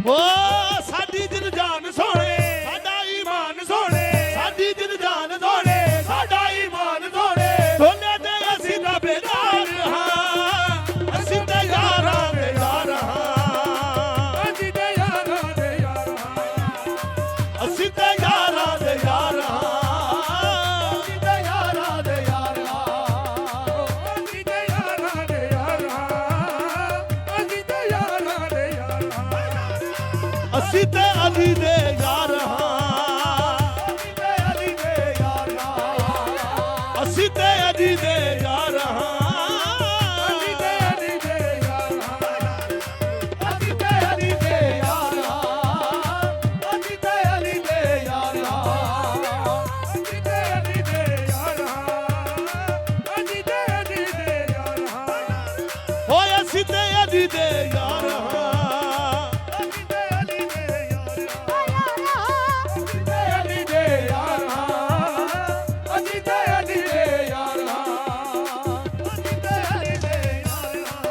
ਓ ਸਾਡੀ ਦਿਲ ਜਾਨ ਸੋਹਣੇ ਸਾਡਾ ਈਮਾਨ ਸੋਹਣੇ ਸਾਡੀ ਦਿਲ ਜਾਨ ਸੋਹਣੇ ਸਾਡਾ ਈਮਾਨ ਸੋਹਣੇ ਦੋਨੇ ਤੇ ਅਸੀਂ ਤਾਂ ਬੇਦਾਰ ਹਾਂ ਅਸੀਂ ਤੇ ਯਾਰਾਂ ਦੇ ਯਾਰ ਹਾਂ ਅਸੀਂ ਤੇ ਯਾਰਾਂ ਦੇ ਯਾਰ ਹਾਂ ਅਸੀਂ ਤੇ ਯਾਰਾਂ ਦੇ ਯਾਰ ਹਾਂ ਅਸੀਂ ਤੇ ਯਾਰਾਂ ਦੇ ਯਾਰ ਹਾਂ ਅਸੀਂ ਤੇ ਯਾਰਾਂ ਦੇ ਯਾਰ ਹਾਂ ਅਸੀਂ ਤੇ ਯਾਰਾਂ ਦੇ ਯਾਰ ਹਾਂ ਅਸੀਂ ਤੇ ਅਲੀ ਦੇ ਯਾਰ ਹਾਂ ਅਸੀਂ ਤੇ ਅਲੀ ਦੇ ਯਾਰ ਹਾਂ ਅਸੀਂ ਤੇ ਅਲੀ ਦੇ ਯਾਰ ਹਾਂ ਅਸੀਂ ਤੇ ਅਲੀ ਦੇ ਯਾਰ ਹਾਂ ਅਸੀਂ ਤੇ ਅਲੀ ਦੇ ਯਾਰ ਹਾਂ ਅਸੀਂ ਤੇ ਅਲੀ ਦੇ ਯਾਰ ਹਾਂ ਅਸੀਂ ਤੇ ਅਲੀ ਦੇ ਯਾਰ ਹਾਂ ਓਏ ਅਸੀਂ ਤੇ ਅਲੀ ਦੇ ਯਾਰ ਹਾਂ ਅਸੀਂ ਤੇ ਅਲੀ ਦੇ ਯਾਰ ਹਾਂ ਅਸੀਂ ਤੇ ਅਲੀ ਦੇ ਯਾਰ ਹਾਂ ਅਸੀਂ ਤੇ ਅਲੀ ਦੇ ਯਾਰ ਹਾਂ ਅਸੀਂ ਤੇ ਅਲੀ ਦੇ ਯਾਰ ਹਾਂ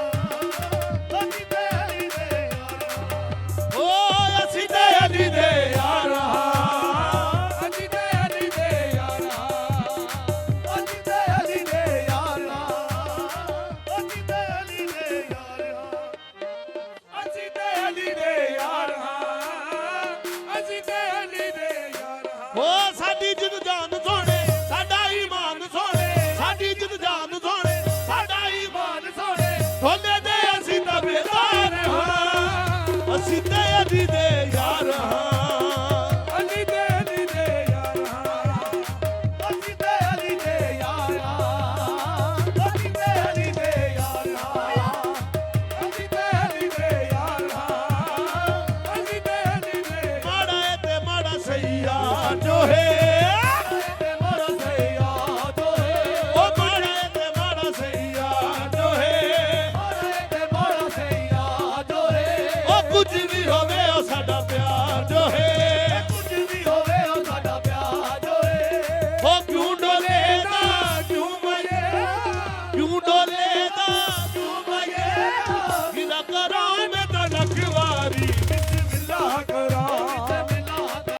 ਅਸੀਂ ਤੇ ਅਲੀ ਦੇ ਯਾਰ ਹਾਂ ਓਏ ਅਸੀਂ ਤੇ ਅਲੀ ਦੇ ਯਾਰ ਹਾਂ ਅਸੀਂ ਤੇ ਅਲੀ ਦੇ ਯਾਰ ਹਾਂ ਅਸੀਂ ਤੇ ਅਲੀ ਦੇ ਯਾਰ ਹਾਂ ਅਸੀਂ ਤੇ ਅਲੀ ਦੇ ਯਾਰ ਹਾਂ ਅਸੀਂ ਤੇ ਅਲੀ ਦੇ ਯਾਰ ਹਾਂ ਅਸੀਂ ਤੇ ਅਲੀ ਦੇ ਯਾਰ ਹਾਂ ਓ ਸਾਡੀ ਜਿਦ ਜਾਨ ਸੋਹਣੇ ਸਾਡਾ ਈਮਾਨ ਸੋਹਣੇ ਸਾਡੀ ਜਿਦ ਜਾਨ ਸੋਹਣੇ ਸਾਡਾ ਈਮਾਨ ਸੋਹਣੇ ਦੋਨੇ ਤੇ ਅਸੀਂ ਤਾਂ ਬੇਦਾਰ ਹਾਂ ਅਸੀਂ ਤੇ ਅਲੀ ਦੇ